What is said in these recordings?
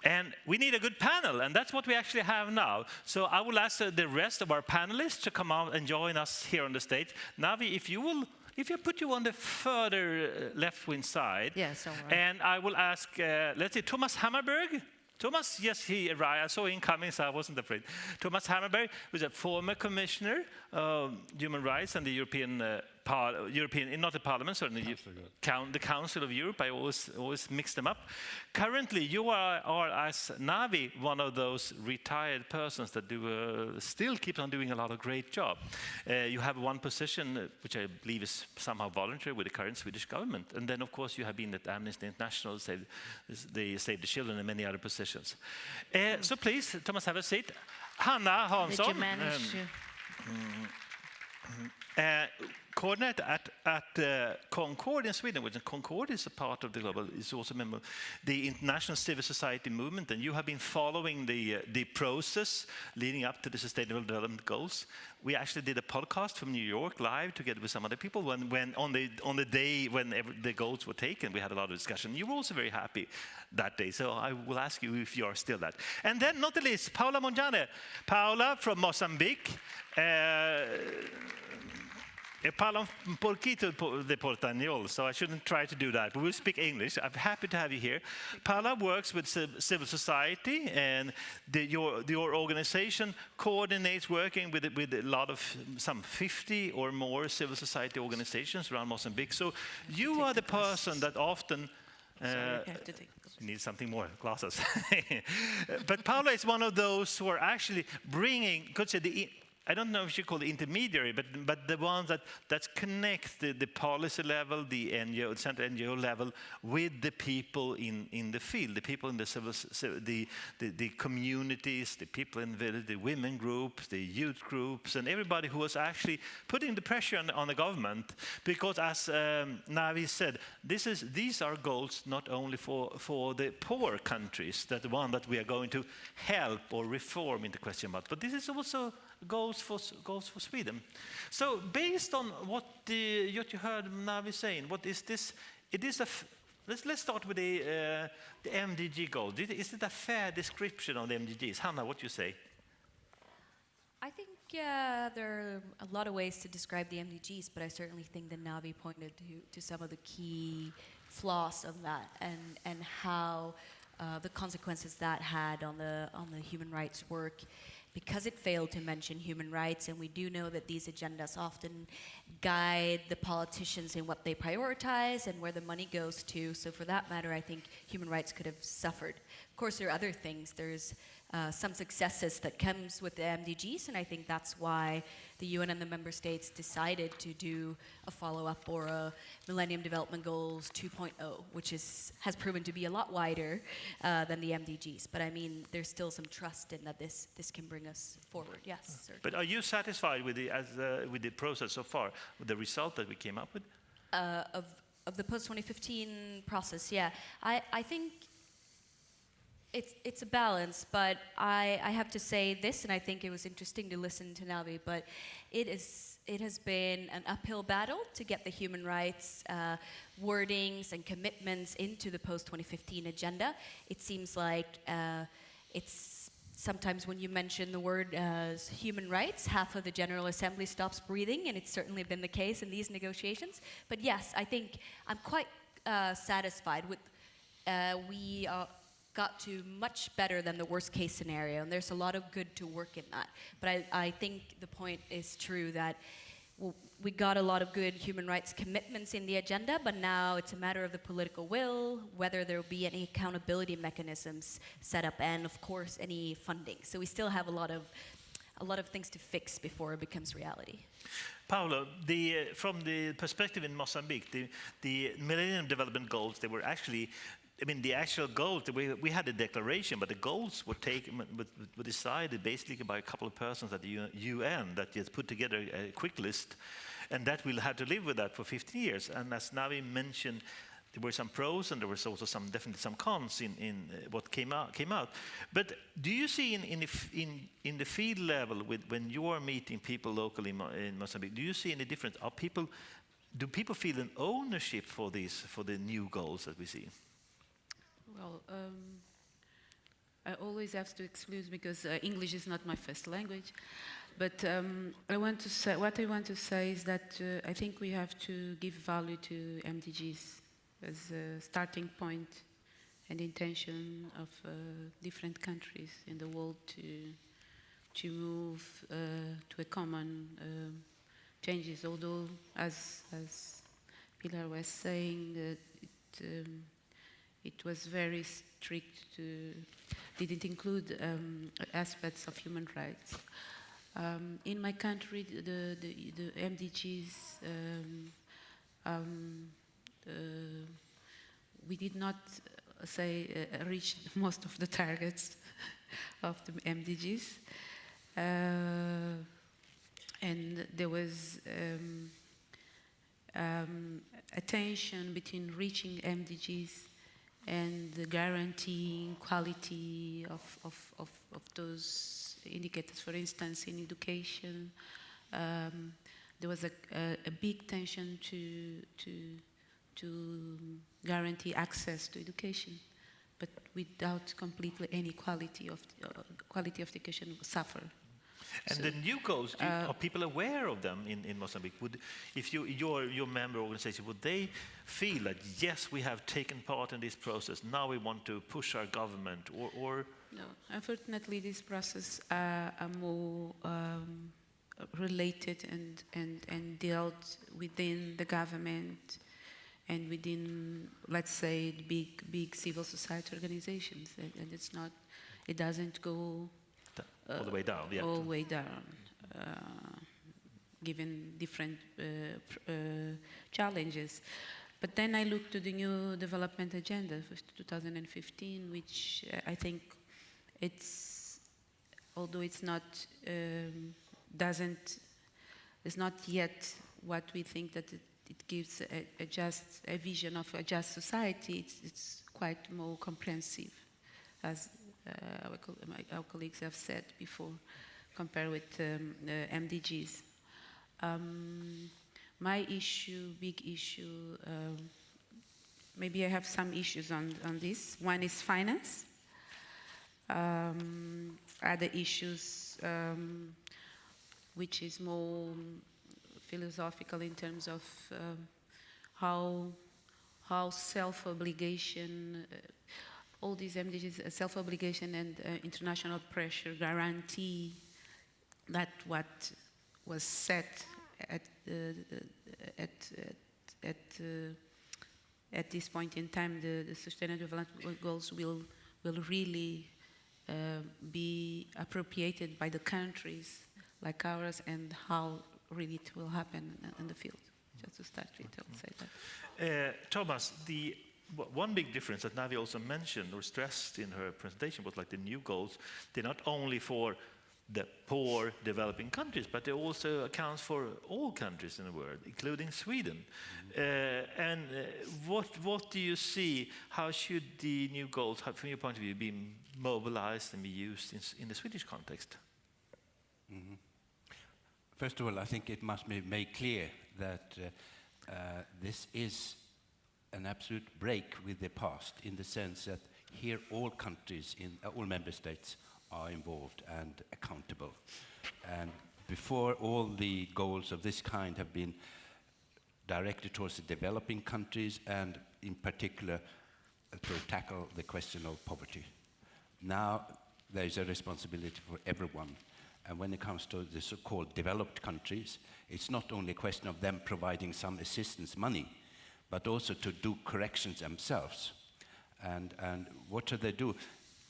And we need a good panel, and that's what we actually have now. So I will ask the rest of our panelists to come out and join us here on the stage. Navi, if I put you on the further left-wing side. Yes, all right. And I will ask, let's see, Thomas Hammarberg. Thomas, yes, he arrived. I saw him coming, so I wasn't afraid. Thomas Hammarberg was a former commissioner of human rights and the European, not the Parliament, certainly the Council of Europe. I always mix them up. Currently, you are as Navi, one of those retired persons that still keep on doing a lot of great job. You have one position, which I believe is somehow voluntary with the current Swedish government. And then, of course, you have been at Amnesty International, Save the Children, and many other positions. So please, Thomas, have a seat. Hanna, Hansson. Did you manage to... coordinator at Concord in Sweden, which Concord is a part of the global, is also a member of the international civil society movement, and you have been following the process leading up to the Sustainable Development Goals. We actually did a podcast from New York live together with some other people when on the day when the goals were taken. We had a lot of discussion. You were also very happy that day, so I will ask you if you are still that. And then, not the least, Paula Monjane. Paula from Mocambique. Parlo un poquito de portañol, so I shouldn't try to do that. But we'll speak English. I'm happy to have you here. Paula works with civil society, and your organization coordinates working with a lot of some 50 or more civil society organizations around Mozambique. So you are the person that often need something more, glasses. But Paula is one of those who are actually bringing, could say, I don't know if you call it intermediary, but the ones that connect the policy level, the NGO, central NGO level, with the people in the field, the people in the civil, the communities, the people in the village, the women groups, the youth groups, and everybody who was actually putting the pressure on the government. Because as Navi said, these are goals not only for the poor countries, that the one that we are going to help or reform into question mark, but this is also goals for Sweden. So based on what you heard Navi saying, what is this? It is let's start with the MDG goal. Is it a fair description of the MDGs? Hanna, what do you say? I think there are a lot of ways to describe the MDGs, but I certainly think that Navi pointed to some of the key flaws of that and how the consequences that had on the human rights work, because it failed to mention human rights, and we do know that these agendas often guide the politicians in what they prioritize and where the money goes to. So for that matter, I think human rights could have suffered. Of course, there are other things. There's some successes that comes with the MDGs, and I think that's why the UN and the member states decided to do a follow-up or a Millennium Development Goals 2.0, which has proven to be a lot wider than the MDGs. But I mean, there's still some trust in that this can bring us forward. Yes, certainly. But are you satisfied with the process so far, with the result that we came up with? Of the post-2015 process, yeah. I think it's a balance, but I have to say this, and I think it was interesting to listen to Navi, but it has been an uphill battle to get the human rights wordings and commitments into the post-2015 agenda. It seems like it's sometimes when you mention the word human rights, half of the General Assembly stops breathing, and it's certainly been the case in these negotiations. But yes, I think I'm quite satisfied with we got to much better than the worst case scenario, and there's a lot of good to work in that. But I think the point is true that we got a lot of good human rights commitments in the agenda, but now it's a matter of the political will, whether there will be any accountability mechanisms set up, and of course any funding. So we still have a lot of things to fix before it becomes reality. Paula, from the perspective in Mozambique, the Millennium Development Goals, they were actually, I mean, the actual goals, we had a declaration, but the goals were decided basically by a couple of persons at the UN that just put together a quick list, and that we'll have to live with that for 15 years. And as Navi mentioned, there were some pros and there was also definitely some cons in what came out. But do you see in the field level, when you are meeting people locally in Mozambique, do you see any difference? Do people feel an ownership for the new goals that we see? Well, I always have to exclude because English is not my first language. But what I want to say is that I think we have to give value to MDGs as a starting point and intention of different countries in the world to move to a common changes. Although, as Pillay was saying, it was very strict, didn't include aspects of human rights. In my country, the MDGs, we did not reach most of the targets of the MDGs, and there was a tension between reaching MDGs and guaranteeing quality of those indicators. For instance, in education, there was a big tension to guarantee access to education, but without completely any quality of education will suffer. And the new goals, are people aware of them in Mozambique? If your member organization, would they feel that, yes, we have taken part in this process, now we want to push our government, or? No, unfortunately, this process are more related and dealt within the government and within, let's say, big civil society organizations, and it doesn't go all the way down, yeah. All the way down, given different challenges. But then I looked to the new development agenda for 2015, which I think although it's not, it's not yet what we think that it gives a vision of a just society. It's quite more comprehensive, as our colleagues have said before, compared with MDGs. My big issue, maybe I have some issues on this. One is finance. Other issues, which is more philosophical in terms of how self-obligation, all these MDGs, self-obligation and international pressure guarantee that what was set at this point in time, the Sustainable Development Goals will really be appropriated by the countries like ours, and how really it will happen in the field. Just to start with, I'll say that. Thomas, one big difference that Navi also mentioned or stressed in her presentation was like the new goals. They're not only for the poor developing countries, but they also accounts for all countries in the world, including Sweden. What do you see? How should the new goals, from your point of view, be mobilized and be used in the Swedish context? Mm-hmm. First of all, I think it must be made clear that this is an absolute break with the past, in the sense that here all countries, all member states are involved and accountable. And before, all the goals of this kind have been directed towards the developing countries, and in particular to tackle the question of poverty. Now there is a responsibility for everyone. And when it comes to the so-called developed countries, it's not only a question of them providing some assistance money, but also to do corrections themselves. And what should they do?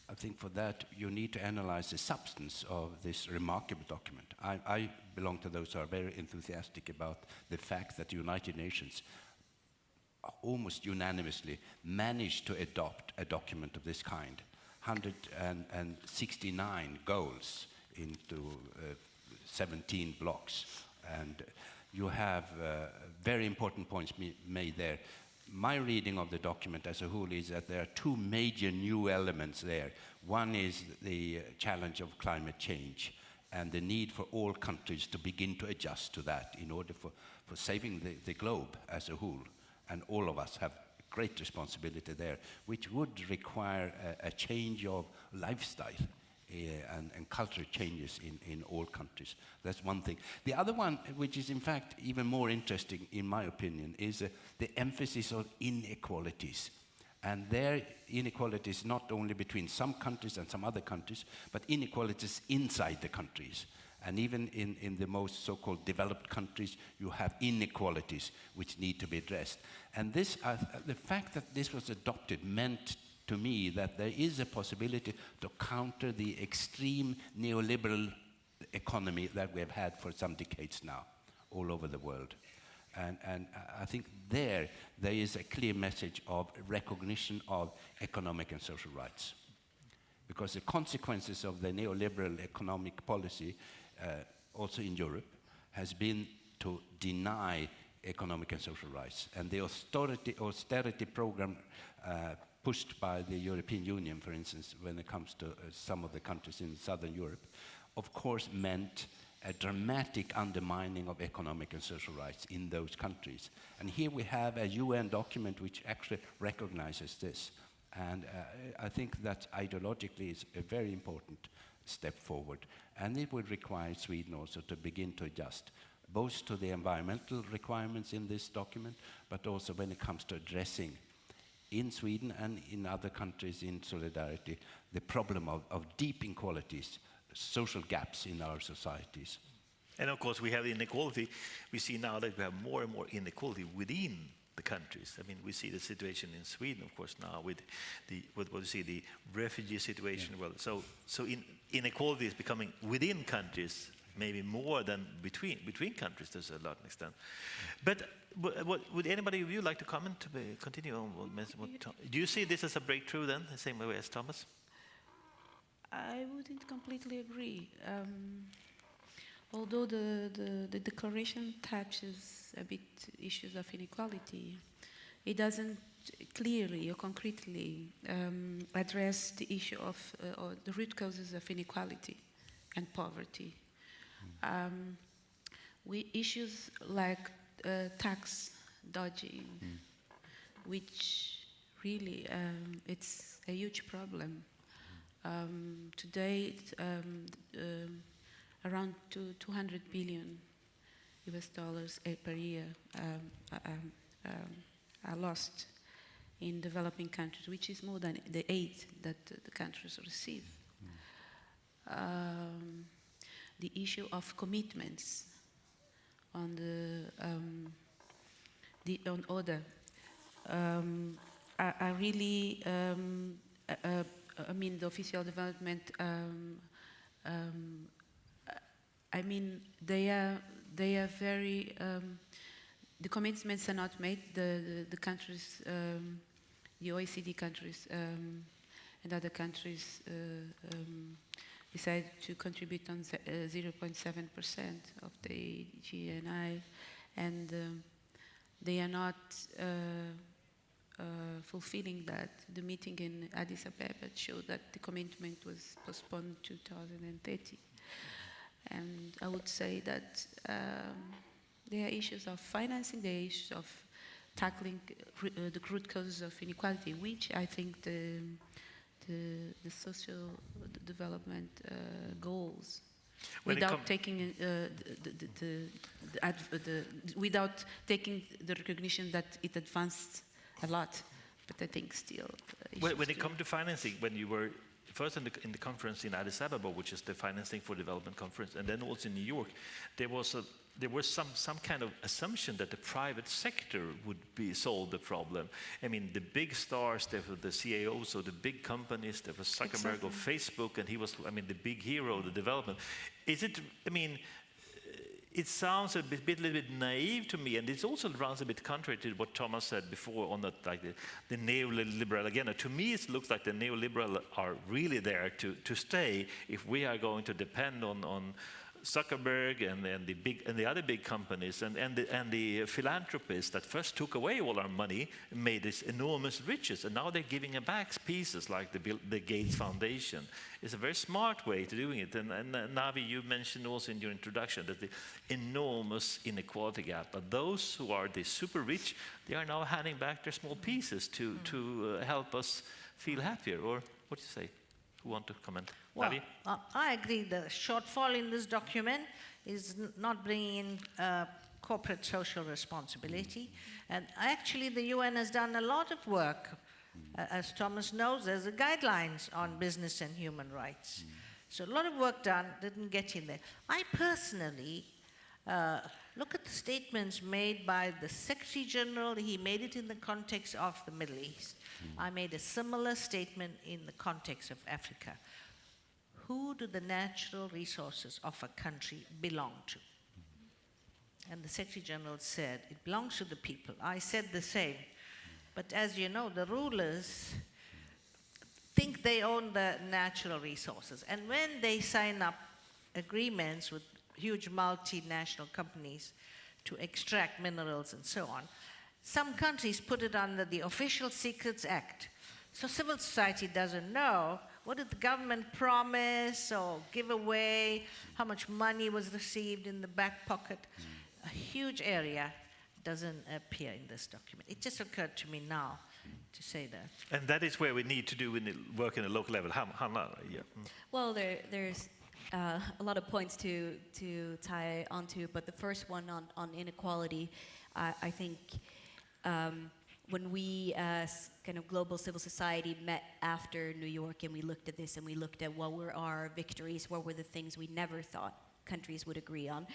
I think for that you need to analyze the substance of this remarkable document. I belong to those who are very enthusiastic about the fact that the United Nations almost unanimously managed to adopt a document of this kind. 169 goals into 17 blocks, and you have very important points made there. My reading of the document as a whole is that there are two major new elements there. One is the challenge of climate change and the need for all countries to begin to adjust to that in order for saving the globe as a whole. And all of us have great responsibility there, which would require a change of lifestyle and cultural changes in all countries. That's one thing. The other one, which is in fact even more interesting in my opinion, is the emphasis on inequalities. And their inequalities not only between some countries and some other countries, but inequalities inside the countries. And even in the most so-called developed countries, you have inequalities which need to be addressed. And this, the fact that this was adopted meant to me that there is a possibility to counter the extreme neoliberal economy that we have had for some decades now all over the world. And I think there is a clear message of recognition of economic and social rights. Because the consequences of the neoliberal economic policy, also in Europe, has been to deny economic and social rights. And the austerity program pushed by the European Union, for instance, when it comes to some of the countries in Southern Europe, of course meant a dramatic undermining of economic and social rights in those countries. And here we have a UN document which actually recognizes this. And I think that ideologically is a very important step forward. And it would require Sweden also to begin to adjust, both to the environmental requirements in this document, but also when it comes to addressing in Sweden and in other countries in solidarity, the problem of deep inequalities, social gaps in our societies. And of course, we have inequality. We see now that we have more and more inequality within the countries. I mean, we see the situation in Sweden, of course, now with what we see, the refugee situation. Yeah. Well, so inequality is becoming within countries, maybe more than between countries to a large extent. But would anybody of you like to comment to continue on what do you see this as a breakthrough then, the same way as Thomas? I wouldn't completely agree. Although the declaration touches a bit issues of inequality, it doesn't clearly or concretely address the issue of or the root causes of inequality and poverty. Issues like tax dodging, which really it's a huge problem. Today, around $200 billion US dollars per year are lost in developing countries, which is more than the aid that the countries receive. The issue of commitments on on order are really. I mean, the official development. I mean, they are very. The commitments are not made. The countries, the OECD countries, and other countries decide to contribute on 0.7% of the GNI, and they are not fulfilling that. The meeting in Addis Ababa showed that the commitment was postponed to 2030. And I would say that there are issues of financing, there are issues of tackling the root causes of inequality, which I think the social development goals, without taking without taking the recognition that it advanced a lot, but I think still. When it comes to financing, when you were first in the conference in Addis Ababa, which is the Financing for Development conference, and then also in New York, there was some kind of assumption that the private sector would solve the problem. I mean, the big stars, there were the CEOs of the big companies, there was Zuckerberg of Facebook, and he was, I mean, the big hero of the development. Is it, I mean, it sounds a little bit naive to me, and it also runs a bit contrary to what Thomas said before on that, like the neoliberal agenda. To me, it looks like the neoliberal are really there to stay if we are going to depend on Zuckerberg and the other big companies and the philanthropists that first took away all our money and made this enormous riches, and now they're giving back pieces like the Gates Foundation. It's a very smart way to doing it. And Navi, you mentioned also in your introduction that the enormous inequality gap. But those who are the super rich, they are now handing back their small pieces to help us feel happier. Or what do you say? Who want to comment? Well, Navi? I agree. The shortfall in this document is not bringing in corporate social responsibility. And actually, the UN has done a lot of work. As Thomas knows, there's a guidelines on business and human rights. So a lot of work done, didn't get in there. I personally look at the statements made by the Secretary General. He made it in the context of the Middle East. I made a similar statement in the context of Africa. Who do the natural resources of a country belong to? And the Secretary General said, it belongs to the people. I said the same. But as you know, the rulers think they own the natural resources. And when they sign up agreements with huge multinational companies to extract minerals and so on, some countries put it under the Official Secrets Act. So civil society doesn't know what did the government promise or give away, how much money was received in the back pocket. A huge area doesn't appear in this document. It just occurred to me now to say that. And that is where we need to do work in a local level. Hanna, yeah. Well, there's a lot of points to tie onto, but the first one on inequality, I think when we as kind of global civil society met after New York and we looked at this and we looked at what were our victories, what were the things we never thought countries would agree on,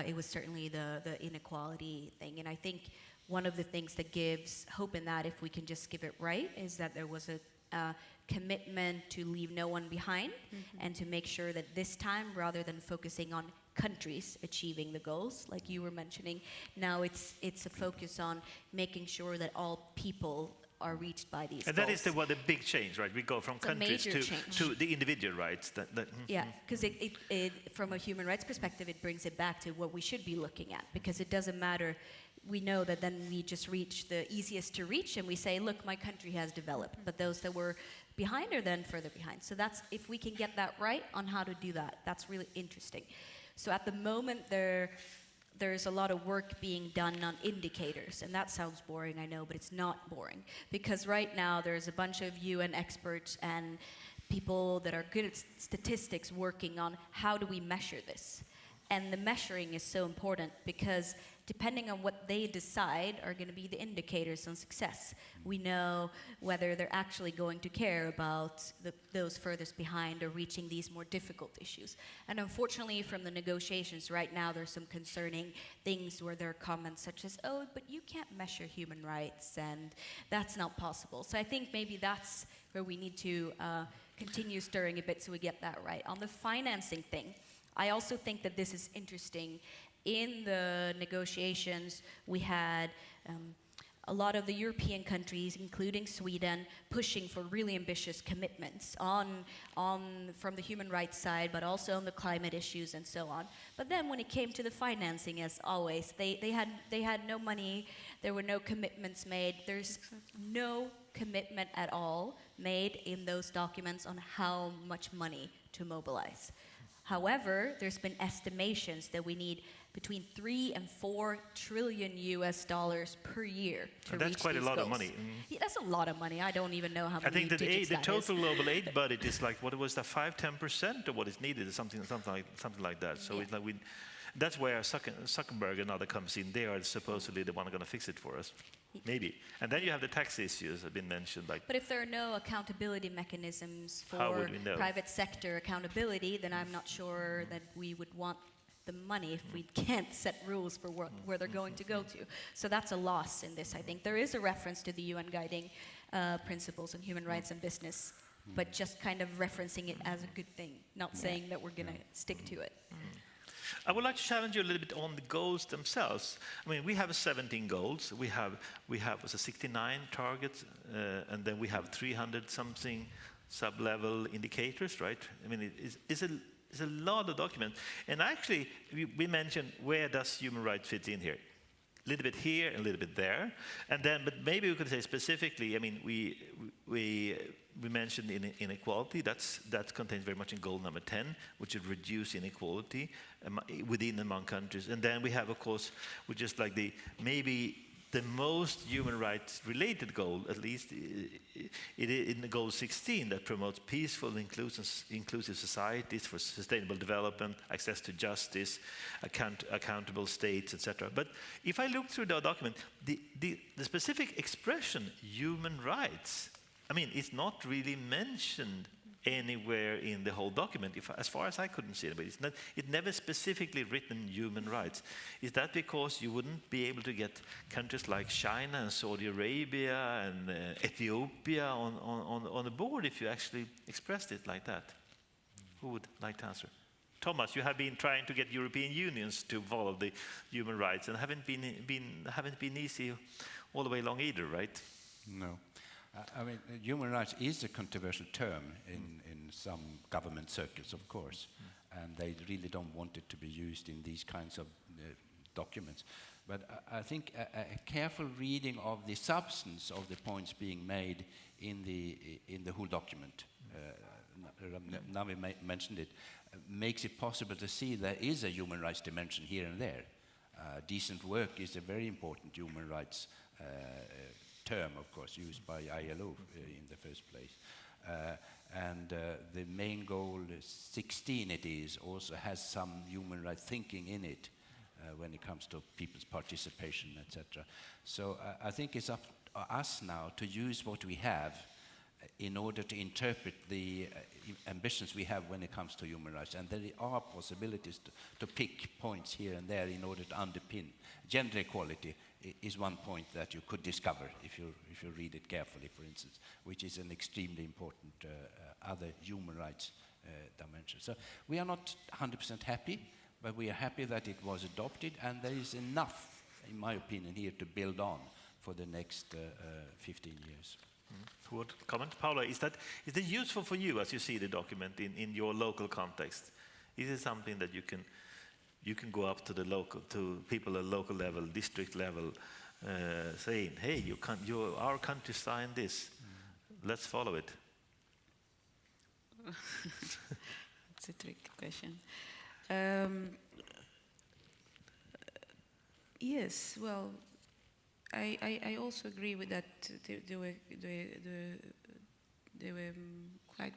it was certainly the inequality thing. And I think one of the things that gives hope in that, if we can just give it right, is that there was a commitment to leave no one behind and to make sure that this time, rather than focusing on countries achieving the goals, like you were mentioning, now it's a focus on making sure that all people are reached by these and goals. that is the big change, right? We go from It's a countries major to the individual rights. Yeah, because it from a human rights perspective, it brings it back to what we should be looking at, because it doesn't matter. We know that then we just reach the easiest to reach and we say, look, my country has developed, but those that were behind are then further behind. So that's, if we can get that right on how to do that, that's really interesting. So at the moment there's a lot of work being done on indicators, and that sounds boring, I know, but it's not boring, because right now there's a bunch of UN experts and people that are good at statistics working on how do we measure this. And the measuring is so important because depending on what they decide are going to be the indicators on success. We know whether they're actually going to care about those furthest behind or reaching these more difficult issues. And unfortunately, from the negotiations right now, there's some concerning things where there are comments such as, oh, but you can't measure human rights, and that's not possible. So I think maybe that's where we need to continue stirring a bit so we get that right. On the financing thing, I also think that this is interesting. In the negotiations, we had a lot of the European countries, including Sweden, pushing for really ambitious commitments from the human rights side, but also on the climate issues and so on. But then when it came to the financing, as always, they had no money, there were no commitments made. There's no commitment at all made in those documents on how much money to mobilize. However, there's been estimations that we need between 3 and 4 trillion US dollars per year to reach that's quite these a lot goals. of money. Yeah, that's a lot of money. I don't even know how many I think that digits the that total is. global aid budget is like, what was that, 5-10% of what is needed, or something like that. So Yeah. it's like that's where Zuckerberg and other comes in. They are supposedly the one going to fix it for us, maybe. And then you have the tax issues have been mentioned. Like, But if there are no accountability mechanisms How for would we know? private sector accountability, then I'm not sure that we would want the money if we can't set rules for where they're going to go to. So that's a loss in this, I think. There is a reference to the UN guiding principles on human rights and business, but just kind of referencing it as a good thing, not saying that we're going to stick to it. I would like to challenge you a little bit on the goals themselves. I mean, we have 17 goals. We have 69 targets, and then we have 300 something sub-level indicators, right? I mean, There's a lot of documents. And actually, we mentioned where does human rights fit in here? A little bit here, a little bit there. And then, but maybe we could say specifically, I mean, we mentioned inequality. That contains very much in goal number 10, which is reduce inequality within among countries. And then we have, of course, which is like maybe the most human rights related goal, at least in the goal 16, that promotes peaceful, inclusive societies for sustainable development, access to justice, accountable states, etc. But if I look through the document, the specific expression, human rights, I mean, it's not really mentioned anywhere in the whole document, as far as I couldn't see it, but it never specifically written human rights. Is that because you wouldn't be able to get countries like China and Saudi Arabia and Ethiopia on the board if you actually expressed it like that? Who would like to answer? Thomas, you have been trying to get European unions to follow the human rights, and haven't been easy all the way along either, right? No. I mean, human rights is a controversial term in some government circles, of course, and they really don't want it to be used in these kinds of documents. But I think a careful reading of the substance of the points being made in the whole document, Navi mentioned it, makes it possible to see there is a human rights dimension here and there. Decent work is a very important human rights term, of course, used by ILO in the first place. And the main goal, 16 it is, also has some human rights thinking in it when it comes to people's participation, etc. So I think it's up to us now to use what we have in order to interpret the ambitions we have when it comes to human rights. And there are possibilities to pick points here and there in order to underpin. Gender equality is one point that you could discover if you read it carefully, for instance, which is an extremely important other human rights dimension. So we are not 100% happy, but we are happy that it was adopted, and there is enough, in my opinion, here to build on for the next 15 years. Who would comment? Paula, is it useful for you as you see the document in your local context? Is it something that you can go up to people at local level, district level, saying, "Hey, our country signed this. Let's follow it." It's a tricky question. Yes, well, I also agree with that. There were quite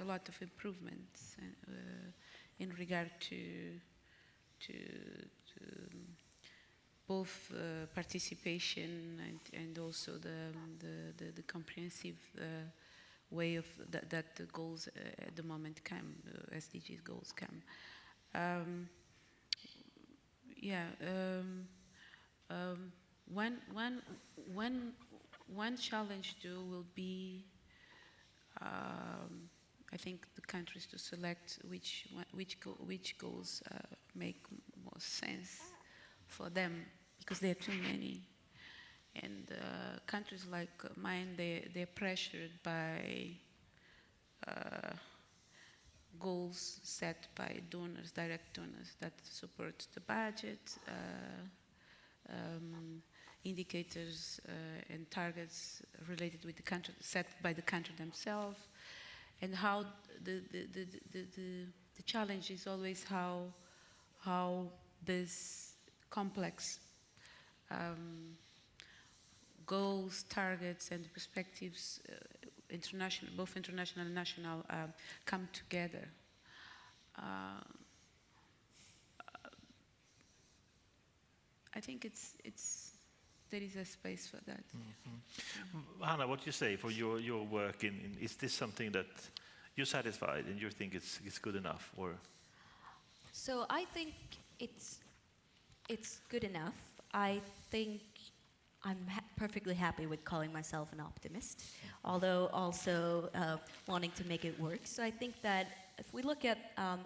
a lot of improvements in regard to both participation and also the comprehensive way of that the goals at the moment come, SDGs goals come. One challenge though will be, I think, the countries to select which goals make more sense for them, because there are too many, and countries like mine, they're pressured by goals set by donors, direct donors that support the budget, indicators and targets related with the country set by the country themselves, and how the challenge is always how this complex goals, targets, and perspectives, both international and national, come together. I think there is a space for that. Mm-hmm. Hanna, what do you say for your work is this something that you're satisfied and you think it's good enough, or? So I think it's good enough. I think I'm perfectly happy with calling myself an optimist, although also wanting to make it work. So I think that if we look at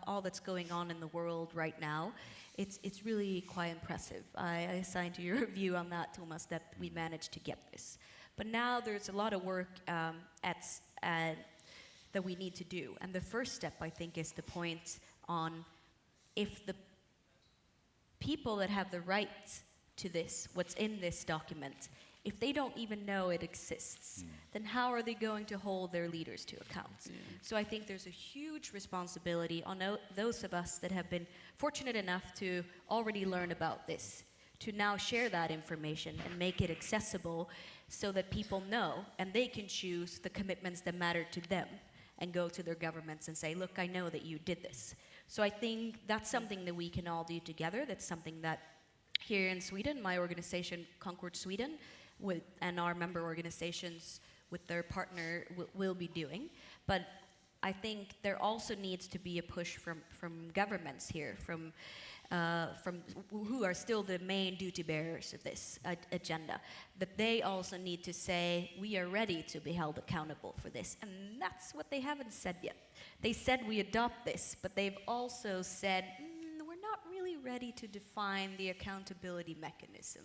all that's going on in the world right now, it's really quite impressive. I assign to your view on that, Thomas, that we managed to get this. But now there's a lot of work that we need to do. And the first step, I think, is the point on if the people that have the right to this, what's in this document, if they don't even know it exists, then how are they going to hold their leaders to account? So I think there's a huge responsibility on those of us that have been fortunate enough to already learn about this, to now share that information and make it accessible so that people know and they can choose the commitments that matter to them and go to their governments and say, look, I know that you did this. So I think that's something that we can all do together. That's something that here in Sweden, my organization, Concord Sweden, and our member organizations with their partner will be doing. But I think there also needs to be a push from governments here, from who are still the main duty bearers of this agenda, that they also need to say, we are ready to be held accountable for this. And that's what they haven't said yet. They said we adopt this, but they've also said, we're not really ready to define the accountability mechanism.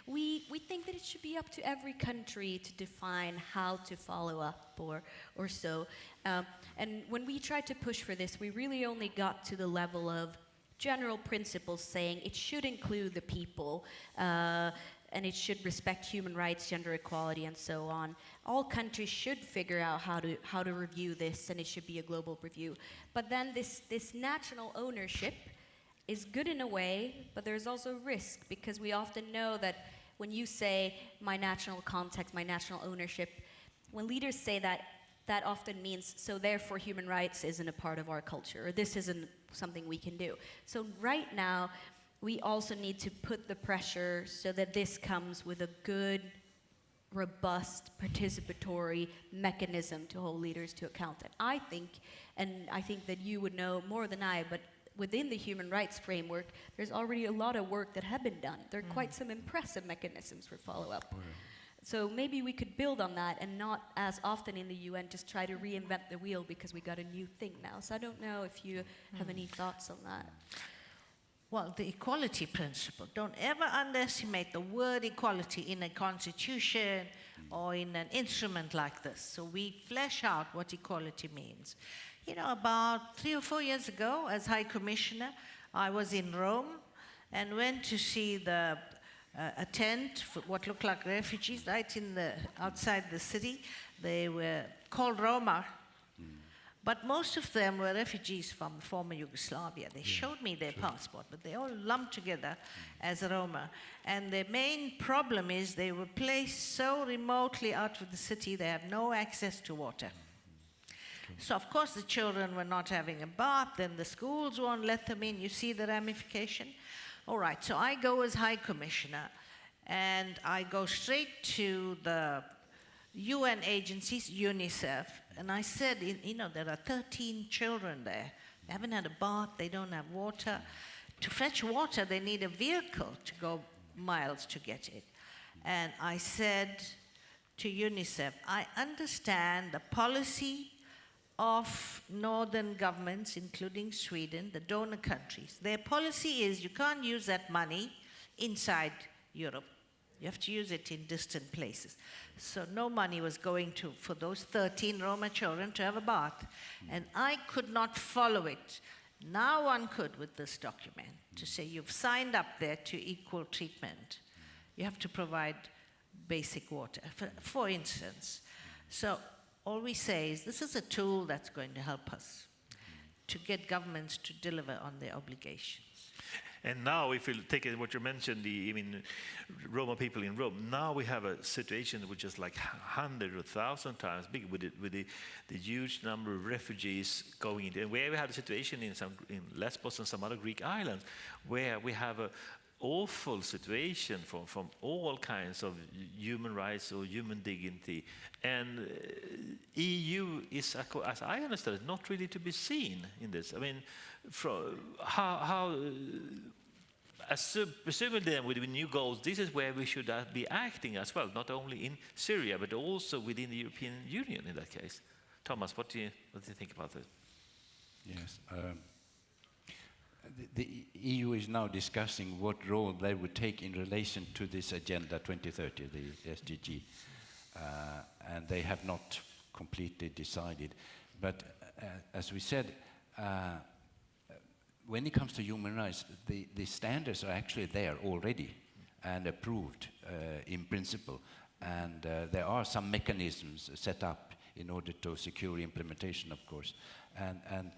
We think that it should be up to every country to define how to follow up or so. And when we tried to push for this, we really only got to the level of general principles saying it should include the people and it should respect human rights, gender equality, and so on. All countries should figure out how to review this, and it should be a global review. But then this national ownership is good in a way, but there's also risk, because we often know that when you say my national context, my national ownership, when leaders say that, that often means, so therefore human rights isn't a part of our culture, or this isn't something we can do. So right now, we also need to put the pressure so that this comes with a good, robust, participatory mechanism to hold leaders to account. And I think that you would know more than I, but within the human rights framework, there's already a lot of work that have been done. There are quite some impressive mechanisms for follow-up. So maybe we could build on that and not, as often in the UN, just try to reinvent the wheel because we got a new thing now. So I don't know if you have any thoughts on that. Well, the equality principle. Don't ever underestimate the word equality in a constitution or in an instrument like this. So we flesh out what equality means. You know, about 3 or 4 years ago, as High Commissioner, I was in Rome and went to see a tent for what looked like refugees right outside the city. They were called Roma. But most of them were refugees from former Yugoslavia. They showed me their passport, but they all lumped together as Roma. And their main problem is they were placed so remotely out of the city, they have no access to water. So, of course, the children were not having a bath, then the schools won't let them in. You see the ramification? All right, so I go as High Commissioner, and I go straight to the UN agencies, UNICEF, and I said, there are 13 children there. They haven't had a bath, they don't have water. To fetch water, they need a vehicle to go miles to get it. And I said to UNICEF, I understand the policy of northern governments, including Sweden, the donor countries. Their policy is you can't use that money inside Europe. You have to use it in distant places. So no money was going for those 13 Roma children to have a bath. And I could not follow it. Now one could with this document, to say you've signed up there to equal treatment. You have to provide basic water, for instance. So all we say is this is a tool that's going to help us to get governments to deliver on their obligations. And now, if you take what you mentioned, Roma people in Rome, now we have a situation which is like 100 or 1,000 times bigger with the huge number of refugees going in. And where we have a situation in Lesbos and some other Greek islands, where we have an awful situation from all kinds of human rights or human dignity. And EU is, as I understand it, not really to be seen in this. I mean, presumably then with the new goals, this is where we should be acting as well, not only in Syria, but also within the European Union in that case. Thomas, what do you think about this? Yes. The EU is now discussing what role they would take in relation to this Agenda 2030, the SDG, and they have not completely decided. But as we said, when it comes to human rights, the standards are actually there already and approved in principle. And there are some mechanisms set up in order to secure implementation, of course. And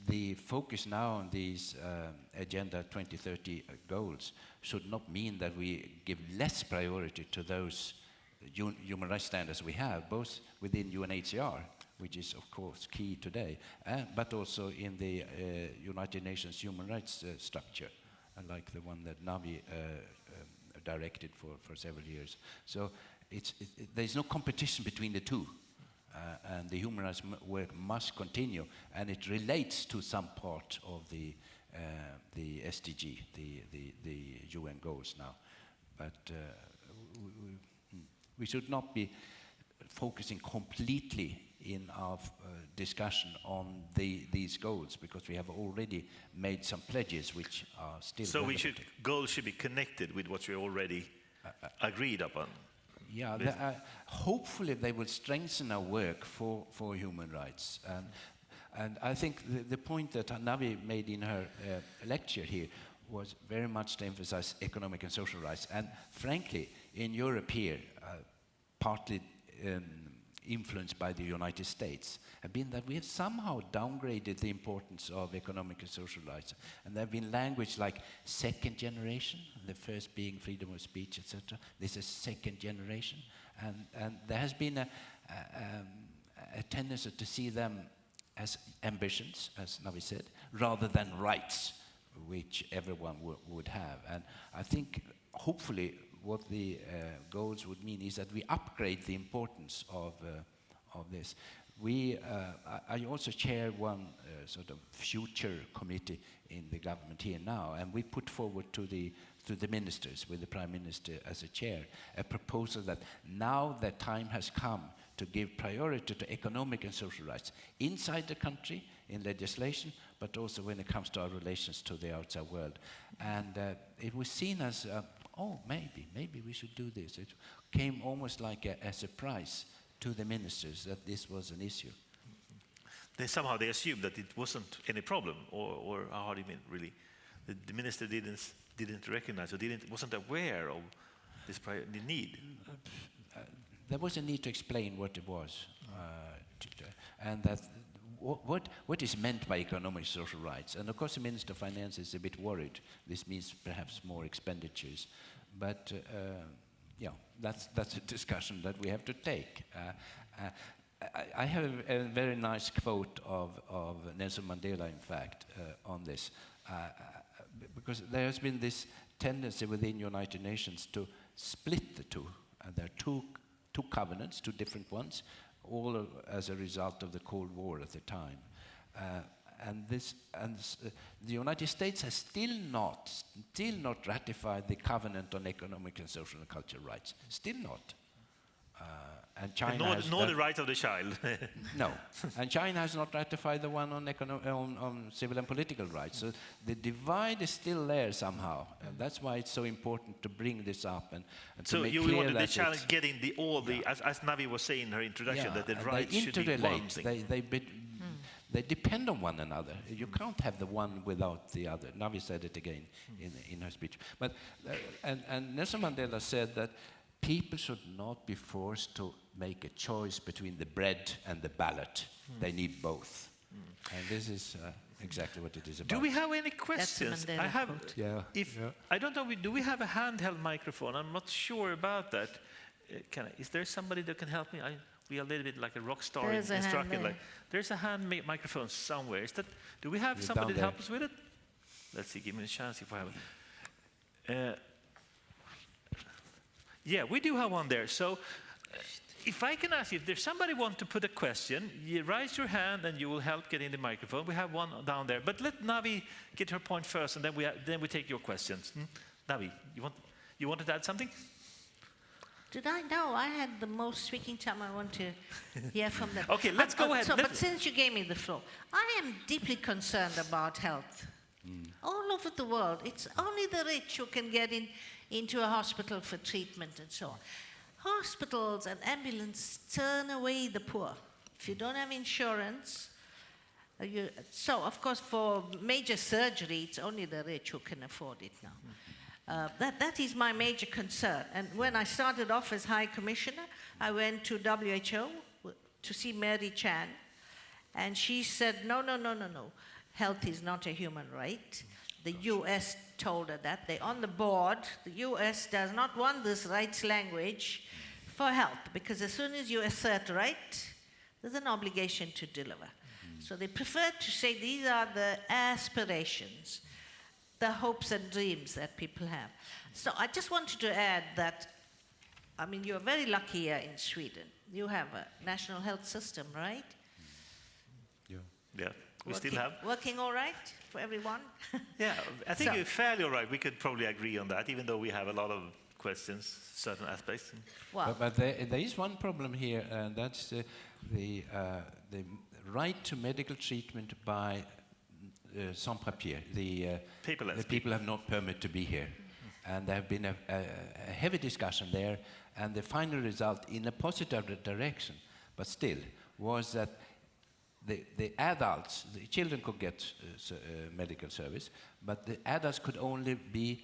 the focus now on these Agenda 2030 goals should not mean that we give less priority to those human rights standards we have, both within UNHCR, which is of course key today, but also in the United Nations human rights structure, like the one that Navi directed for several years. So there's no competition between the two. And the human rights work must continue, and it relates to some part of the SDG, the UN goals now. But we should not be focusing completely in our discussion on these goals, because we have already made some pledges which are still So relevant. goals should be connected with what we already agreed upon. Yeah, hopefully they will strengthen our work for human rights. And I think the point that Navi made in her lecture here was very much to emphasize economic and social rights. And frankly, in Europe here, partly influenced by the United States, have been that we have somehow downgraded the importance of economic and social rights. And there have been language like second generation, the first being freedom of speech, etc. This is second generation. And there has been a tendency to see them as ambitions, as Navi said, rather than rights, which everyone would have. And I think, hopefully, what the goals would mean is that we upgrade the importance of this. I also chair one sort of future committee in the government here now, and we put forward to the ministers, with the Prime Minister as a chair, a proposal that now the time has come to give priority to economic and social rights inside the country, in legislation, but also when it comes to our relations to the outside world. And it was seen as maybe we should do this. It came almost like a surprise to the ministers that this was an issue. They assumed that it wasn't any problem, or how do you mean, really? The minister didn't recognize, or wasn't aware of the need. There was a need to explain what it was, and that what is meant by economic social rights. And of course the Minister of Finance is a bit worried. This means perhaps more expenditures. But that's a discussion that we have to take. I have a very nice quote of Nelson Mandela, in fact, on this. Because there has been this tendency within United Nations to split the two. There are two covenants, two different ones, all as a result of the Cold War at the time. The United States has still not ratified the Covenant on Economic and Social and Cultural Rights. Still not. And China nor the right of the child. No. And China has not ratified the one on civil and political rights. So the divide is still there somehow. And that's why it's so important to bring this up and to make clear that you wanted the challenge getting as Navi was saying in her introduction, that the rights should be one thing. They depend on one another. You can't have the one without the other. Navi said it again in her speech. But and Nelson Mandela said that people should not be forced to make a choice between the bread and the ballot. They need both. And this is exactly what it is about. Do we have any questions? That's a Mandela quote. I don't know, do we have a handheld microphone? I'm not sure about that. Is there somebody that can help me? We are a little bit like a rock star instructed. There's a hand microphone somewhere. Do we have somebody to help us with it? Let's see, give me a chance if I have it. Yeah, we do have one there. So if I can ask you, if there's somebody want to put a question, you raise your hand and you will help get in the microphone. We have one down there. But let Navi get her point first, and then we take your questions. Navi, you wanted to add something? Did I? No, I had the most speaking time. I want to hear from them. Okay, let's go ahead. But since you gave me the floor, I am deeply concerned about health. All over the world, it's only the rich who can get into a hospital for treatment and so on. Hospitals and ambulances turn away the poor. If you don't have insurance, So, of course, for major surgery, it's only the rich who can afford it now. That is my major concern. And when I started off as High Commissioner, I went to WHO to see Mary Chan, and she said, no. Health is not a human right. The US told her that. They're on the board. The US does not want this rights language for health, because as soon as you assert right, there's an obligation to deliver. So they prefer to say these are the aspirations, the hopes and dreams that people have. So I just wanted to add that, I mean, you're very lucky here in Sweden. You have a national health system, right? Yeah, we still have. Working all right for everyone? Yeah, I think So- you're fairly all right. We could probably agree on that, even though we have a lot of questions, certain aspects. Well, But there is one problem here, and that's the right to medical treatment by sans-papier, the Paperless. people have no permit to be here. And there have been a heavy discussion there, and the final result in a positive direction, but still, was that the adults, the children could get medical service, but the adults could only be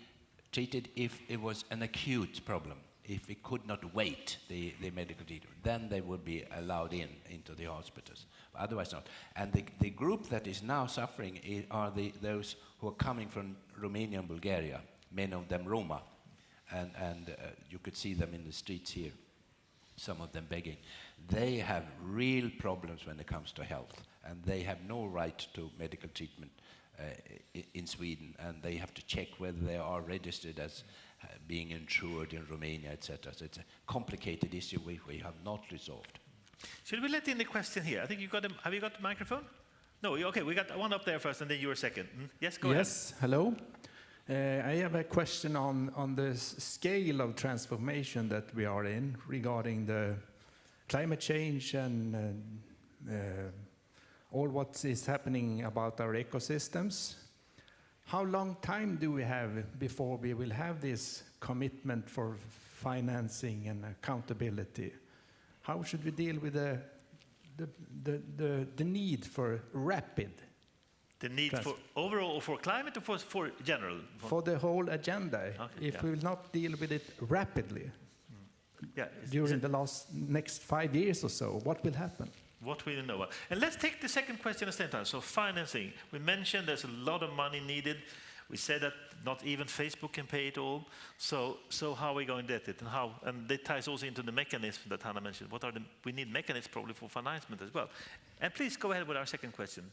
treated if it was an acute problem, if it could not wait the medical treatment. Then they would be allowed into the hospitals, otherwise not. And the group that is now suffering are those who are coming from Romania and Bulgaria, many of them Roma, and you could see them in the streets here, some of them begging. They have real problems when it comes to health, and they have no right to medical treatment in Sweden, and they have to check whether they are registered as being insured in Romania, etc. So it's a complicated issue we have not resolved. Should we let in the question here? I think have you got the microphone? No, okay, we got one up there first, and then you were second. Yes, go ahead. Yes, hello. I have a question on the scale of transformation that we are in regarding the climate change and all what is happening about our ecosystems. How long time do we have before we will have this commitment for financing and accountability? How should we deal with the need for rapid? The need for overall or for climate or for general? For the whole agenda, Okay, if yeah. we will not deal with it rapidly Yeah, during the next 5 years or so, what will happen? what we know about. And let's take the second question at the same time. So financing. We mentioned there's a lot of money needed. We said that not even Facebook can pay it all. So how are we going to get it? And that ties also into the mechanism that Hanna mentioned. We need mechanisms probably for financement as well. And please go ahead with our second question.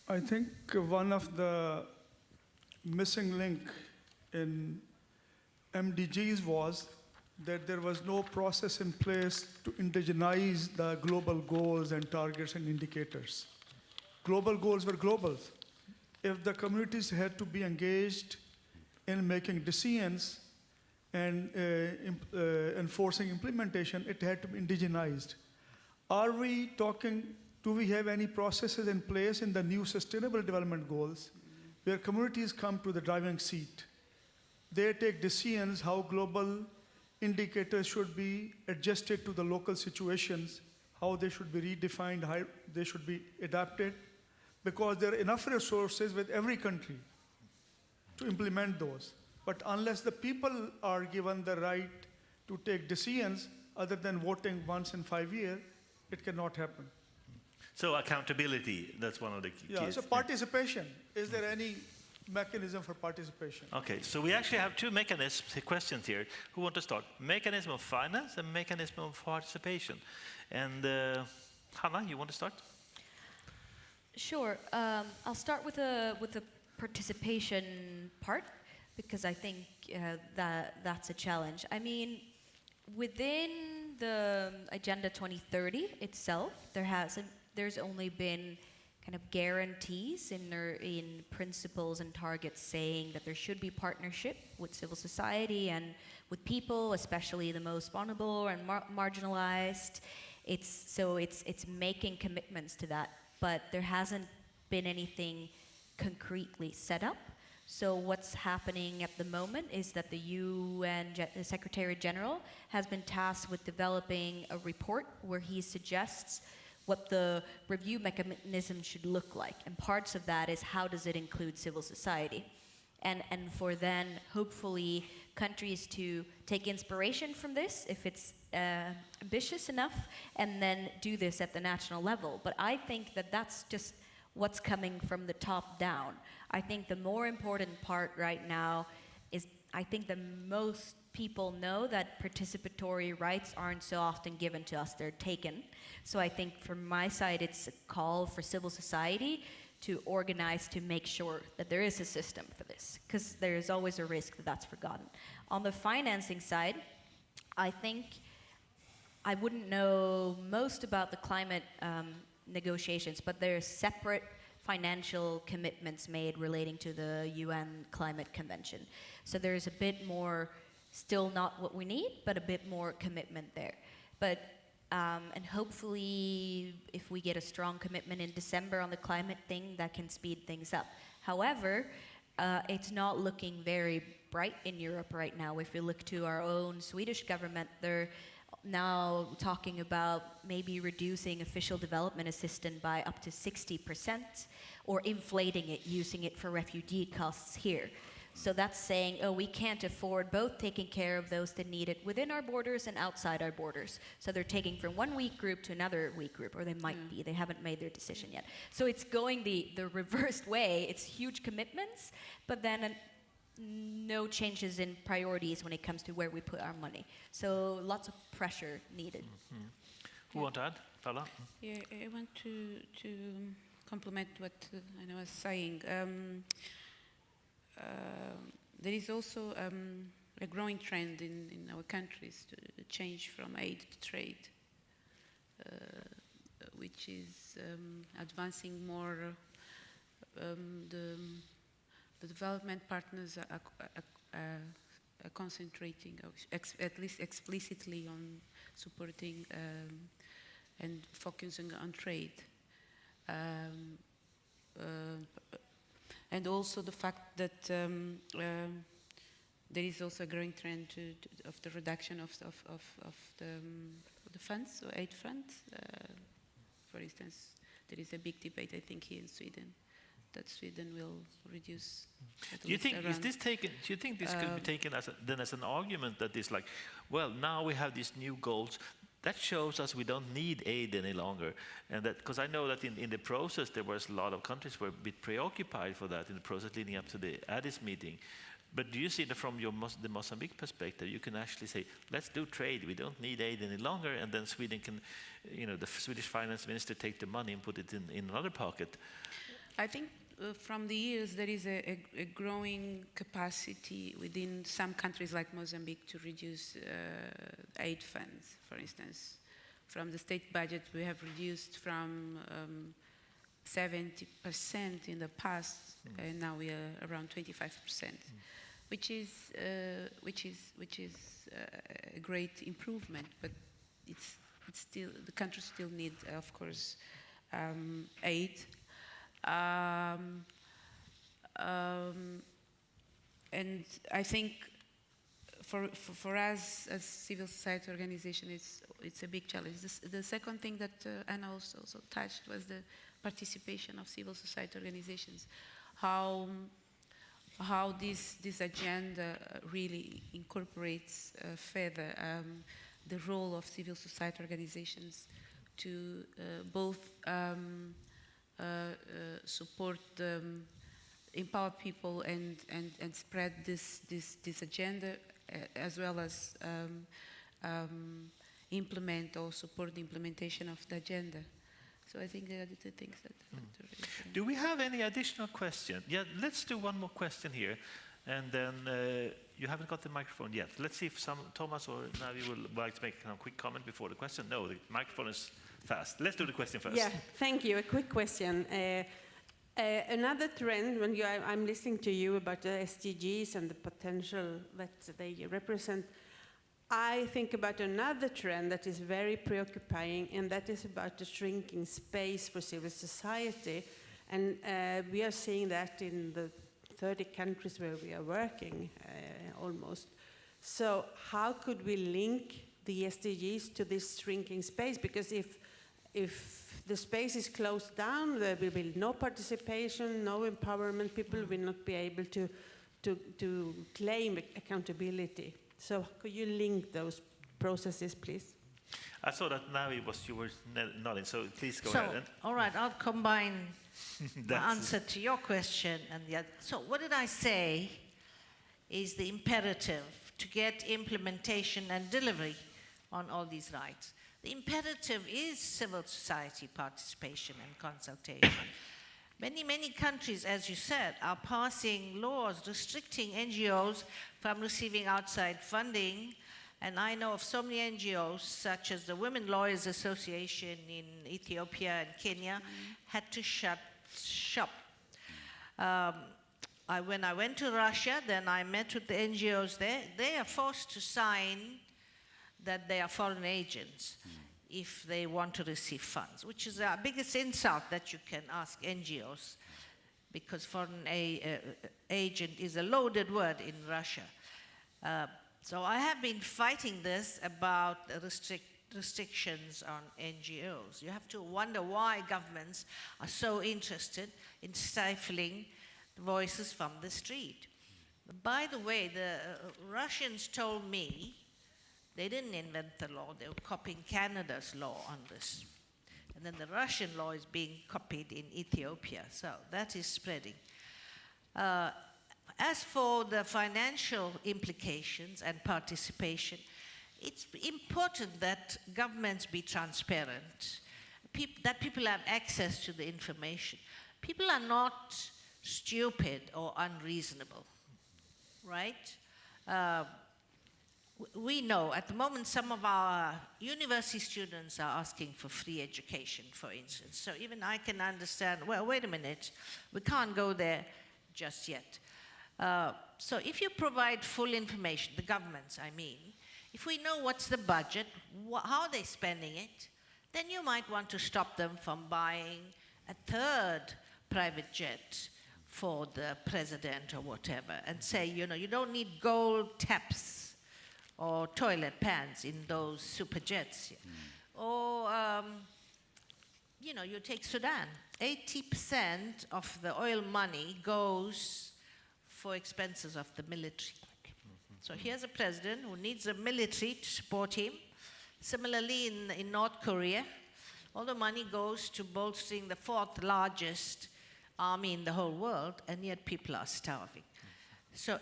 I think one of the missing link in MDGs was that there was no process in place to indigenize the global goals and targets and indicators. Global goals were global. If the communities had to be engaged in making decisions and enforcing implementation, it had to be indigenized. Are we talking, do we have any processes in place in the new Sustainable Development Goals where communities come to the driving seat? They take decisions how global indicators should be adjusted to the local situations, how they should be redefined, how they should be adapted, because there are enough resources with every country to implement those. But unless the people are given the right to take decisions other than voting once in 5 years, it cannot happen. So accountability, that's one of the keys. Yeah, so participation. Is there any mechanism for participation? Okay, so we actually have two mechanisms, questions here. Who want to start? Mechanism of finance and mechanism of participation. And Hanna, you want to start? Sure. I'll start with the participation part, because I think that's a challenge. I mean, within the Agenda 2030 itself, there's only been kind of guarantees in principles and targets saying that there should be partnership with civil society and with people, especially the most vulnerable and marginalized. It's making commitments to that, but there hasn't been anything concretely set up. So what's happening at the moment is that the UN Secretary General has been tasked with developing a report where he suggests what the review mechanism should look like. And parts of that is how does it include civil society? And for then, hopefully, countries to take inspiration from this, if it's ambitious enough, and then do this at the national level. But I think that that's just what's coming from the top down. I think the more important part right now is, I think that most people know that participatory rights aren't so often given to us, they're taken. So I think from my side, it's a call for civil society to organize to make sure that there is a system for this, because there is always a risk that that's forgotten. On the financing side, I think I wouldn't know most about the climate negotiations, but there are separate financial commitments made relating to the UN Climate Convention. So there's a bit more, still not what we need, but a bit more commitment there. But and hopefully, if we get a strong commitment in December on the climate thing, that can speed things up. However, it's not looking very bright in Europe right now. If you look to our own Swedish government, they're now talking about maybe reducing official development assistance by up to 60%, or inflating it, using it for refugee costs here. So that's saying, oh, we can't afford both taking care of those that need it within our borders and outside our borders. So they're taking from one weak group to another weak group, or they might be. They haven't made their decision yet. So it's going the reversed way. It's huge commitments, but then no changes in priorities when it comes to where we put our money. So lots of pressure needed. Mm-hmm. Who want to add? Paula? Yeah, I want to complement what Anna was saying. There is also a growing trend in our countries to change from aid to trade, which is advancing more. The development partners are concentrating, at least explicitly, on supporting and focusing on trade. And also the fact that there is also a growing trend of the reduction of the funds, or aid funds. For instance, there is a big debate, I think, here in Sweden, that Sweden will reduce. Do you think this could be taken as an argument that is like, well, now we have these new goals. That shows us we don't need aid any longer, and that, because I know that in the process there was a lot of countries were a bit preoccupied for that in the process leading up to the Addis meeting. But do you see that from the Mocambique perspective, you can actually say, let's do trade, we don't need aid any longer, and then Sweden can, the Swedish finance minister take the money and put it in another pocket? I think from the years there is a growing capacity within some countries like Mozambique to reduce aid funds. For instance, from the state budget we have reduced from 70% in the past, and now we are around 25%, which is a great improvement. But it's still, the countries still need, of course, aid. And I think for us as civil society organization, it's a big challenge. The second thing that Anna also touched was the participation of civil society organizations. How this agenda really incorporates further the role of civil society organizations to both support, empower people and spread this agenda, as well as implement or support the implementation of the agenda. So I think there are the two things that Do we have any additional question? Yeah, let's do one more question here. And then you haven't got the microphone yet. Let's see if Thomas or Navi would like to make a quick comment before the question. No, the microphone is fast. Let's do the question first. Yeah, thank you. A quick question. Another trend, when I'm listening to you about the SDGs and the potential that they represent, I think about another trend that is very preoccupying, and that is about the shrinking space for civil society. And we are seeing that in the 30 countries where we are working, almost. So how could we link the SDGs to this shrinking space? Because if the space is closed down, there will be no participation, no empowerment, people will not be able to claim accountability. So could you link those processes, please? I saw that Navi you were nodding, so please go So, ahead. all right, I'll combine the That's- answer to your question and the other. So what did I say is the imperative to get implementation and delivery on all these rights? The imperative is civil society participation and consultation. Many countries, as you said, are passing laws restricting NGOs from receiving outside funding. And I know of so many NGOs, such as the Women Lawyers Association in Ethiopia and Kenya, had to shut shop. When I went to Russia, then I met with the NGOs there. They are forced to sign that they are foreign agents if they want to receive funds, which is the biggest insult that you can ask NGOs, because foreign agent is a loaded word in Russia. So I have been fighting this about restrictions on NGOs. You have to wonder why governments are so interested in stifling voices from the street. By the way, the Russians told me they didn't invent the law, they were copying Canada's law on this. And then the Russian law is being copied in Ethiopia, so that is spreading. As for the financial implications and participation, it's important that governments be transparent, that people have access to the information. People are not stupid or unreasonable, right? We know at the moment some of our university students are asking for free education, for instance. So even I can understand, well, wait a minute, we can't go there just yet. So if you provide full information, the governments, I mean, if we know what's the budget, how they're spending it, then you might want to stop them from buying a third private jet for the president or whatever, and say, you know, you don't need gold taps or toilet pans in those super jets. Or, you know, you take Sudan. 80% of the oil money goes for expenses of the military. So here's a president who needs a military to support him. Similarly, in North Korea, all the money goes to bolstering the fourth largest army in the whole world, and yet people are starving. So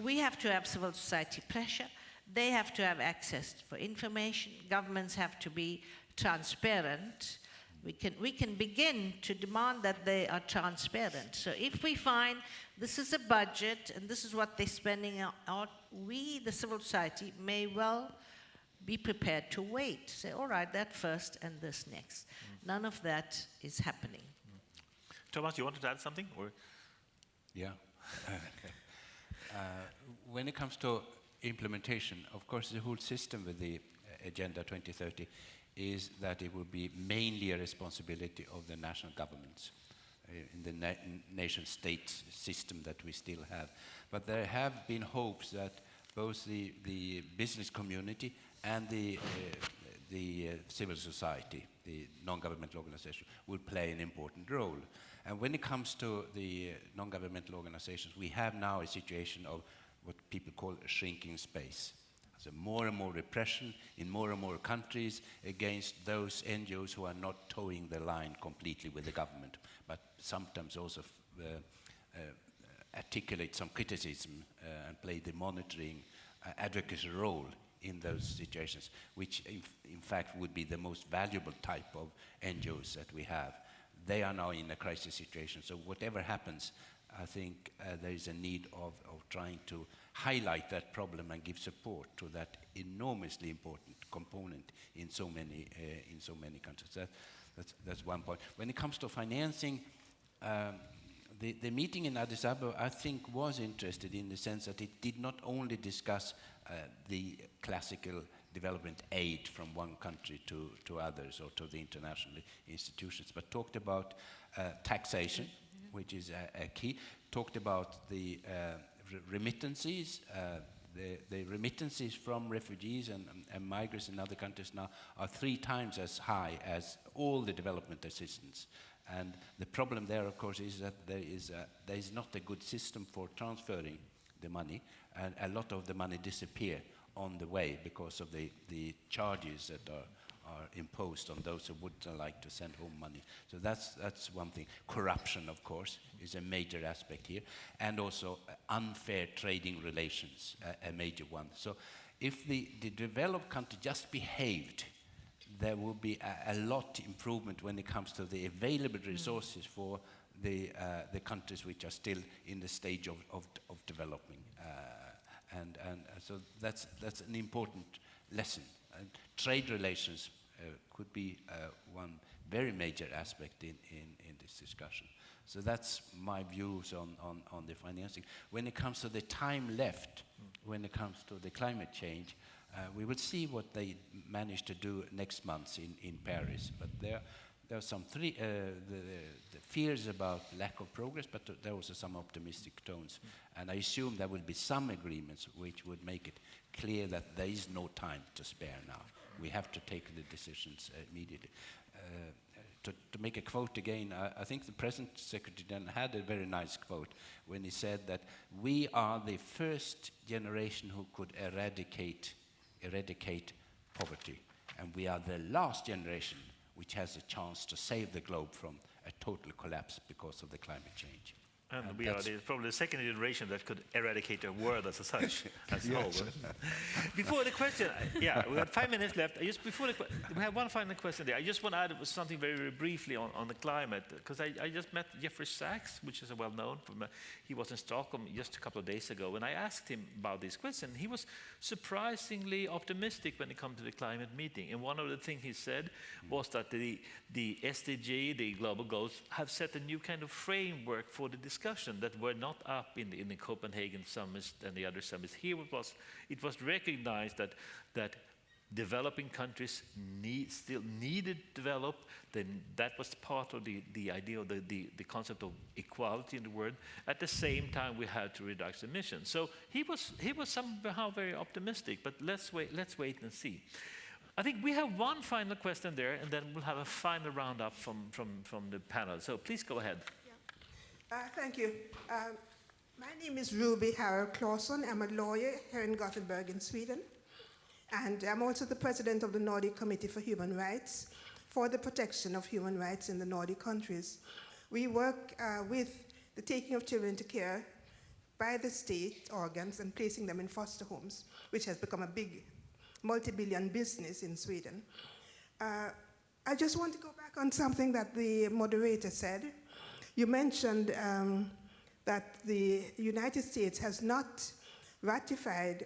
we have to have civil society pressure. They have to have access for information. Governments have to be transparent. We can begin to demand that they are transparent. So if we find this is a budget and this is what they're spending on, we, the civil society, may well be prepared to wait. Say, all right, that first and this next. None of that is happening. Thomas, you wanted to add something? Or? Yeah. When it comes to implementation, of course, the whole system with the Agenda 2030 is that it will be mainly a responsibility of the national governments in the nation-state system that we still have. But there have been hopes that both the business community and the civil society, the non-governmental organization, will play an important role. And when it comes to the non-governmental organizations, we have now a situation of what people call a shrinking space. So more and more repression in more and more countries against those NGOs who are not towing the line completely with the government, but sometimes also articulate some criticism and play the monitoring advocacy role in those situations, which in fact would be the most valuable type of NGOs that we have. They are now in a crisis situation, so whatever happens, I think there is a need of trying to highlight that problem and give support to that enormously important component in so many countries. That's one point. When it comes to financing, the meeting in Addis Ababa, I think, was interested in the sense that it did not only discuss the classical development aid from one country to others or to the international institutions, but talked about taxation, which is a key, talked about the remittances, the remittances from refugees and migrants in other countries now are 3 times as high as all the development assistance. And the problem there, of course, is that there is not a good system for transferring the money, and a lot of the money disappear on the way because of the charges that are imposed on those who would like to send home money. So that's one thing. Corruption, of course, is a major aspect here, and also unfair trading relations, a major one. So if the developed country just behaved, there will be a lot improvement when it comes to the available resources for the countries which are still in the stage of developing. And so that's an important lesson. And trade relations could be one very major aspect in this discussion. So that's my views on the financing. When it comes to the time left, when it comes to the climate change, we will see what they manage to do next month in Paris. But there are some the fears about lack of progress, but there are also some optimistic tones. And I assume there will be some agreements which would make it clear that there is no time to spare now. We have to take the decisions immediately. To make a quote again, I think the present Secretary General had a very nice quote when he said that we are the first generation who could eradicate poverty, and we are the last generation which has a chance to save the globe from a total collapse because of the climate change. And we are probably the second generation that could eradicate the world as such, as a whole. Before the question, we have 5 minutes left. Just before we have one final question there. I just want to add something very, very briefly on the climate, because I just met Jeffrey Sachs, which is well known. He was in Stockholm just a couple of days ago, and I asked him about this question. He was surprisingly optimistic when it comes to the climate meeting. And one of the things he said was that the SDG, the global goals, have set a new kind of framework for the discussion that were not up in the Copenhagen summit and the other summits. Here it was recognized that developing countries still needed to develop. Then that was part of the idea of the concept of equality in the world. At the same time, we had to reduce emissions. So he was somehow very optimistic. But let's wait and see. I think we have one final question there, and then we'll have a final roundup from the panel. So please go ahead. Thank you. My name is Ruby Harold Clausen. I'm a lawyer here in Gothenburg in Sweden. And I'm also the president of the Nordic Committee for Human Rights for the protection of human rights in the Nordic countries. We work with the taking of children into care by the state organs and placing them in foster homes, which has become a big multi-billion business in Sweden. I just want to go back on something that the moderator said. You mentioned that the United States has not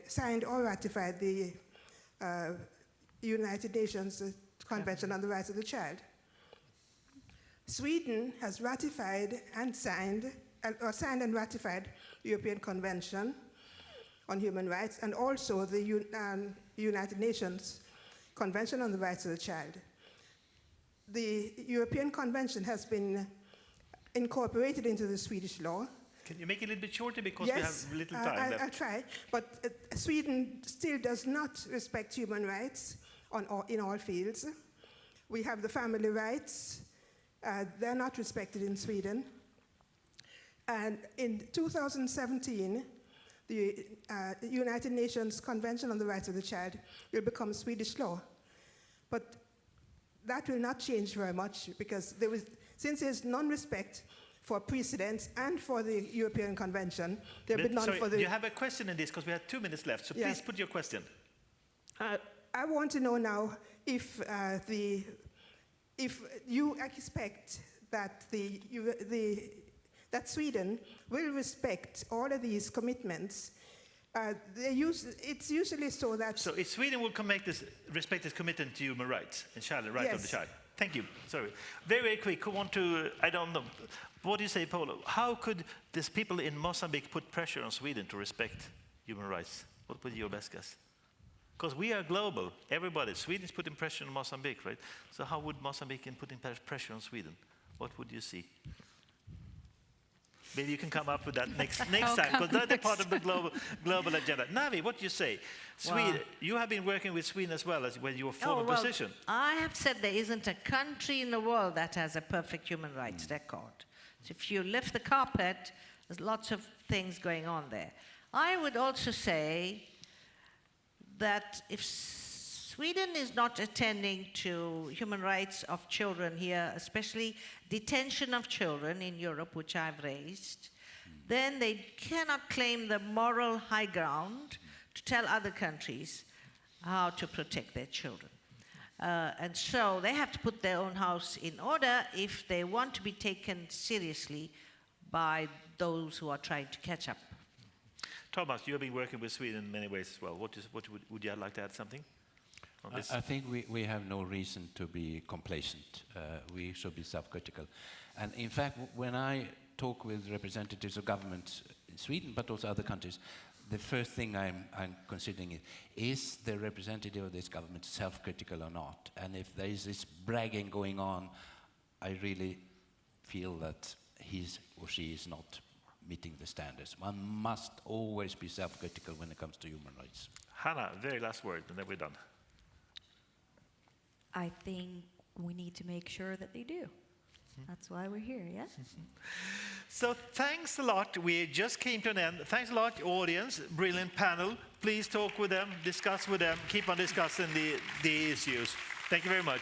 signed or ratified the United Nations Convention on the Rights of the Child. Sweden has ratified and signed and ratified the European Convention on Human Rights and also the United Nations Convention on the Rights of the Child. The European Convention has been incorporated into the Swedish law. Can you make it a little bit shorter because we have little time left? I'll try. But Sweden still does not respect human rights in all fields. We have the family rights. They're not respected in Sweden. And in 2017, the United Nations Convention on the Rights of the Child will become Swedish law. But that will not change very much because since there's non-respect for precedents and for the European Convention, there will be none for the... You have a question in this because we have 2 minutes left, so please put your question. I want to know now if you expect that that Sweden will respect all of these commitments. It's usually so that... So if Sweden will respect its commitment to human rights and right of the child. Thank you. Sorry. Very, very quick. Who want to, I don't know. What do you say, Paula? How could these people in Mocambique put pressure on Sweden to respect human rights? What would be your best guess? Because we are global. Everybody. Sweden's putting pressure on Mocambique, right? So how would Mocambique put pressure on Sweden? What would you see? Maybe you can come up with that next time, because that's a part of the global agenda. Navi, what do you say? Sweden, you have been working with Sweden as well as when your former position. I have said there isn't a country in the world that has a perfect human rights record. So if you lift the carpet, there's lots of things going on there. I would also say that if Sweden is not attending to human rights of children here, especially detention of children in Europe, which I've raised, then they cannot claim the moral high ground to tell other countries how to protect their children. And so they have to put their own house in order if they want to be taken seriously by those who are trying to catch up. Thomas, you have been working with Sweden in many ways as well. Would you like to add something on this? I think we have no reason to be complacent. We should be self-critical. And in fact, when I talk with representatives of governments in Sweden, but also other countries, the first thing I'm considering is the representative of this government self-critical or not? And if there is this bragging going on, I really feel that he or she is not meeting the standards. One must always be self-critical when it comes to human rights. Hanna, very last word, and then we're done. I think we need to make sure that they do. That's why we're here, yeah? So thanks a lot. We just came to an end. Thanks a lot, audience. Brilliant panel. Please talk with them, discuss with them, keep on discussing the issues. Thank you very much.